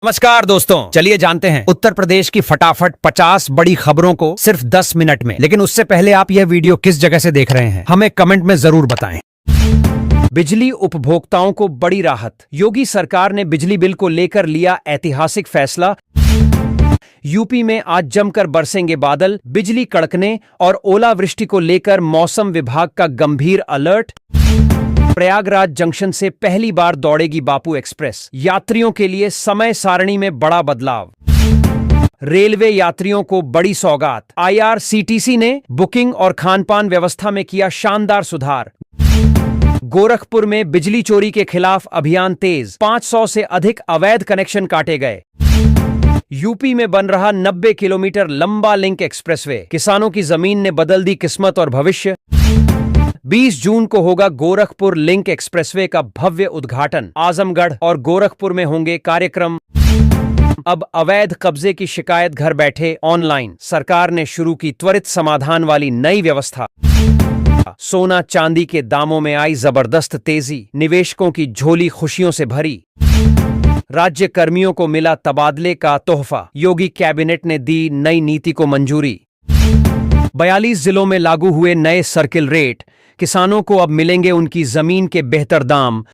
नमस्कार दोस्तों, चलिए जानते हैं उत्तर प्रदेश की फटाफट 50 बड़ी खबरों को सिर्फ 10 मिनट में। लेकिन उससे पहले आप यह वीडियो किस जगह से देख रहे हैं हमें कमेंट में जरूर बताएं। बिजली उपभोक्ताओं को बड़ी राहत। योगी सरकार ने बिजली बिल को लेकर लिया ऐतिहासिक फैसला। यूपी में आज जमकर बरसेंगे बादल, बिजली कड़कने और ओलावृष्टि को लेकर मौसम विभाग का गंभीर अलर्ट। प्रयागराज जंक्शन से पहली बार दौड़ेगी बापू एक्सप्रेस, यात्रियों के लिए समय सारणी में बड़ा बदलाव। रेलवे यात्रियों को बड़ी सौगात, आईआरसीटीसी ने बुकिंग और खानपान व्यवस्था में किया शानदार सुधार। गोरखपुर में बिजली चोरी के खिलाफ अभियान तेज, 500 से अधिक अवैध कनेक्शन काटे गए। यूपी में बन रहा 90 किलोमीटर लंबा लिंक एक्सप्रेसवे, किसानों की जमीन ने बदल दी किस्मत और भविष्य। 20 जून को होगा गोरखपुर लिंक एक्सप्रेसवे का भव्य उद्घाटन। आजमगढ़ और गोरखपुर में होंगे कार्यक्रम। अब अवैध कब्जे की शिकायत घर बैठे ऑनलाइन, सरकार ने शुरू की त्वरित समाधान वाली नई व्यवस्था। सोना चांदी के दामों में आई जबरदस्त तेजी, निवेशकों की झोली खुशियों से भरी। राज्य कर्मियों को मिला तबादले का तोहफा, योगी कैबिनेट ने दी नई नीति को मंजूरी। 42 जिलों में लागू हुए नए सर्किल रेट, किसानों को अब मिलेंगे उनकी जमीन के बेहतर दाम।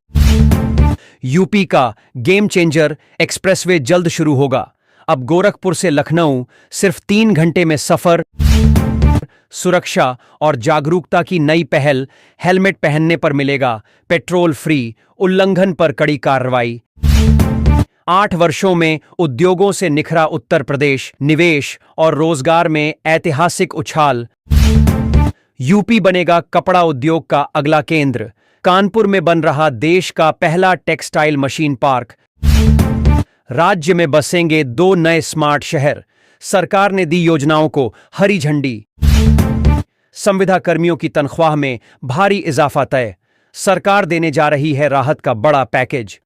यूपी का गेम चेंजर एक्सप्रेसवे जल्द शुरू होगा। अब गोरखपुर से लखनऊ सिर्फ 3 घंटे में सफर। सुरक्षा और जागरूकता की नई पहल, हेलमेट पहनने पर मिलेगा पेट्रोल फ्री, उल्लंघन पर कड़ी कार्रवाई। 8 वर्षों में उद्योगों से निखरा उत्तर प्रदेश, निवेश और रोजगार में ऐतिहासिक उछाल। यूपी बनेगा कपड़ा उद्योग का अगला केंद्र। कानपुर में बन रहा देश का पहला टेक्सटाइल मशीन पार्क। राज्य में बसेंगे 2 नए स्मार्ट शहर, सरकार ने दी योजनाओं को हरी झंडी। संविदा कर्मियों की तनख्वाह में भारी इजाफा तय, सरकार देने जा रही है राहत का बड़ा पैकेज।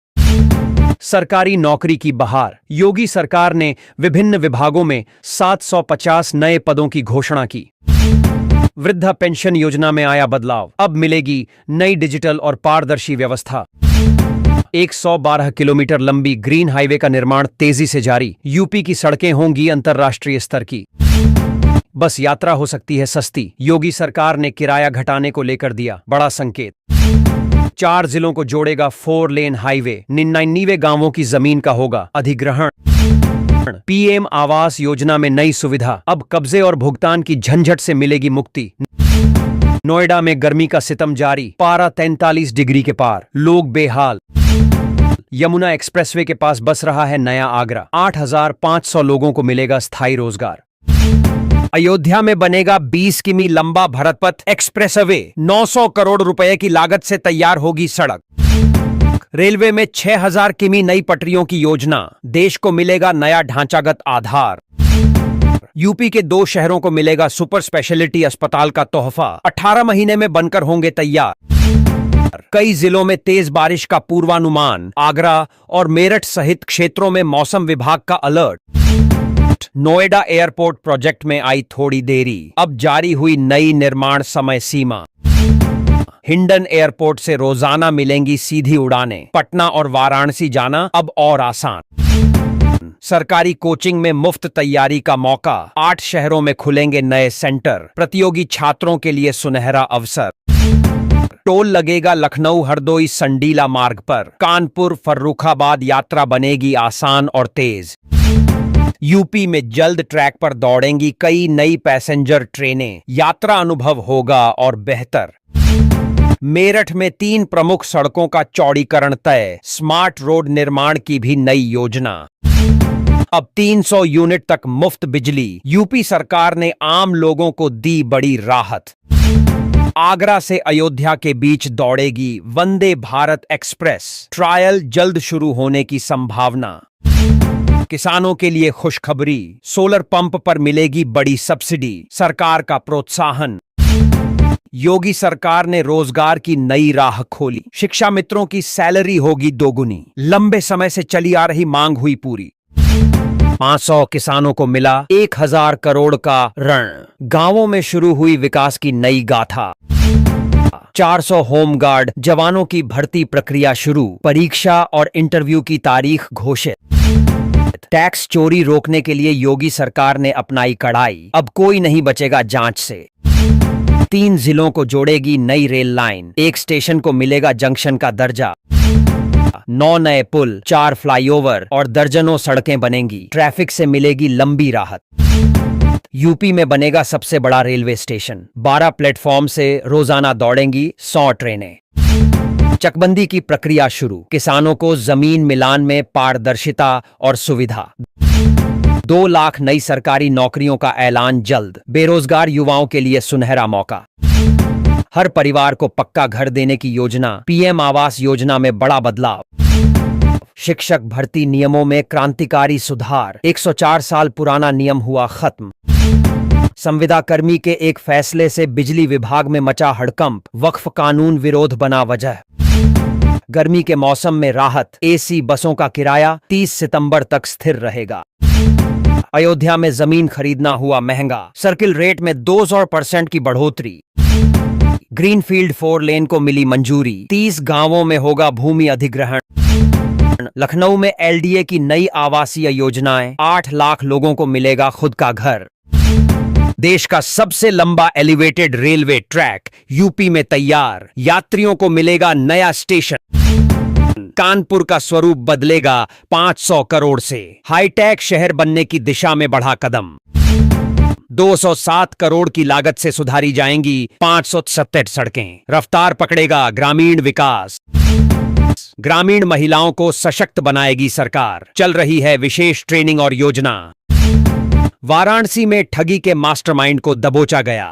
सरकारी नौकरी की बहार, योगी सरकार ने विभिन्न विभागों में 750 नए पदों की घोषणा की। वृद्धा पेंशन योजना में आया बदलाव, अब मिलेगी नई डिजिटल और पारदर्शी व्यवस्था। 112 किलोमीटर लंबी ग्रीन हाईवे का निर्माण तेजी से जारी, यूपी की सड़कें होंगी अंतर्राष्ट्रीय स्तर की। बस यात्रा हो सकती है सस्ती, योगी सरकार ने किराया घटाने को लेकर दिया बड़ा संकेत। 4 जिलों को जोड़ेगा 4 लेन हाईवे, 99 गांवों की जमीन का होगा अधिग्रहण। पीएम आवास योजना में नई सुविधा, अब कब्जे और भुगतान की झंझट से मिलेगी मुक्ति। नोएडा में गर्मी का सितम जारी, पारा 43 डिग्री के पार, लोग बेहाल। यमुना एक्सप्रेसवे के पास बस रहा है नया आगरा, 8500 लोगों को मिलेगा स्थायी रोजगार। अयोध्या में बनेगा 20 किमी लंबा भरतपथ एक्सप्रेसवे, 900 करोड़ रुपए की लागत से तैयार होगी सड़क। रेलवे में 6000 किमी नई पटरियों की योजना, देश को मिलेगा नया ढांचागत आधार। यूपी के 2 शहरों को मिलेगा सुपर स्पेशलिटी अस्पताल का तोहफा, 18 महीने में बनकर होंगे तैयार। कई जिलों में तेज बारिश का पूर्वानुमान, आगरा और मेरठ सहित क्षेत्रों में मौसम विभाग का अलर्ट। नोएडा एयरपोर्ट प्रोजेक्ट में आई थोड़ी देरी, अब जारी हुई नई निर्माण समय सीमा। हिंडन एयरपोर्ट से रोजाना मिलेंगी सीधी उड़ानें, पटना और वाराणसी जाना अब और आसान। सरकारी कोचिंग में मुफ्त तैयारी का मौका, 8 शहरों में खुलेंगे नए सेंटर, प्रतियोगी छात्रों के लिए सुनहरा अवसर। टोल लगेगा लखनऊ हरदोई संडीला मार्ग पर, कानपुर फर्रुखाबाद यात्रा बनेगी आसान और तेज। यूपी में जल्द ट्रैक पर दौड़ेंगी कई नई पैसेंजर ट्रेनें, यात्रा अनुभव होगा और बेहतर। मेरठ में 3 प्रमुख सड़कों का चौड़ीकरण तय, स्मार्ट रोड निर्माण की भी नई योजना। अब 300 यूनिट तक मुफ्त बिजली, यूपी सरकार ने आम लोगों को दी बड़ी राहत। आगरा से अयोध्या के बीच दौड़ेगी वंदे भारत एक्सप्रेस, ट्रायल जल्द शुरू होने की संभावना। किसानों के लिए खुशखबरी, सोलर पंप पर मिलेगी बड़ी सब्सिडी, सरकार का प्रोत्साहन। योगी सरकार ने रोजगार की नई राह खोली, शिक्षा मित्रों की सैलरी होगी दोगुनी, लंबे समय से चली आ रही मांग हुई पूरी। 500 किसानों को मिला 1000 करोड़ का ऋण, गांवों में शुरू हुई विकास की नई गाथा। 400 होमगार्ड जवानों की भर्ती प्रक्रिया शुरू, परीक्षा और इंटरव्यू की तारीख घोषित। टैक्स चोरी रोकने के लिए योगी सरकार ने अपनाई कड़ाई, अब कोई नहीं बचेगा जांच से। 3 जिलों को जोड़ेगी नई रेल लाइन, 1 स्टेशन को मिलेगा जंक्शन का दर्जा। 9 नए पुल, 4 फ्लाईओवर और दर्जनों सड़कें बनेंगी, ट्रैफिक से मिलेगी लंबी राहत। यूपी में बनेगा सबसे बड़ा रेलवे स्टेशन, 12 प्लेटफॉर्म से रोजाना दौड़ेंगी 100 ट्रेनें। चकबंदी की प्रक्रिया शुरू, किसानों को जमीन मिलान में पारदर्शिता और सुविधा। 2 लाख नई सरकारी नौकरियों का ऐलान जल्द, बेरोजगार युवाओं के लिए सुनहरा मौका। हर परिवार को पक्का घर देने की योजना, पीएम आवास योजना में बड़ा बदलाव। शिक्षक भर्ती नियमों में क्रांतिकारी सुधार, 104 साल पुराना नियम हुआ खत्म। संविदा कर्मी के एक फैसले से बिजली विभाग में मचा हड़कंप, वक्फ कानून विरोध बना वजह। गर्मी के मौसम में राहत, एसी बसों का किराया 30 सितंबर तक स्थिर रहेगा। अयोध्या में जमीन खरीदना हुआ महंगा, सर्किल रेट में 200% की बढ़ोतरी। ग्रीनफील्ड 4 लेन को मिली मंजूरी, 30 गांवों में होगा भूमि अधिग्रहण। लखनऊ में एलडीए की नई आवासीय योजनाएं, 8 लाख लोगों को मिलेगा खुद का घर। देश का सबसे लंबा एलिवेटेड रेलवे ट्रैक यूपी में तैयार, यात्रियों को मिलेगा नया स्टेशन। कानपुर का स्वरूप बदलेगा 500 करोड़ से, हाईटेक शहर बनने की दिशा में बढ़ा कदम। 207 करोड़ की लागत से सुधारी जाएंगी 567 सड़कें, रफ्तार पकड़ेगा ग्रामीण विकास। ग्रामीण महिलाओं को सशक्त बनाएगी सरकार, चल रही है विशेष ट्रेनिंग और योजना। वाराणसी में ठगी के मास्टरमाइंड को दबोचा गया,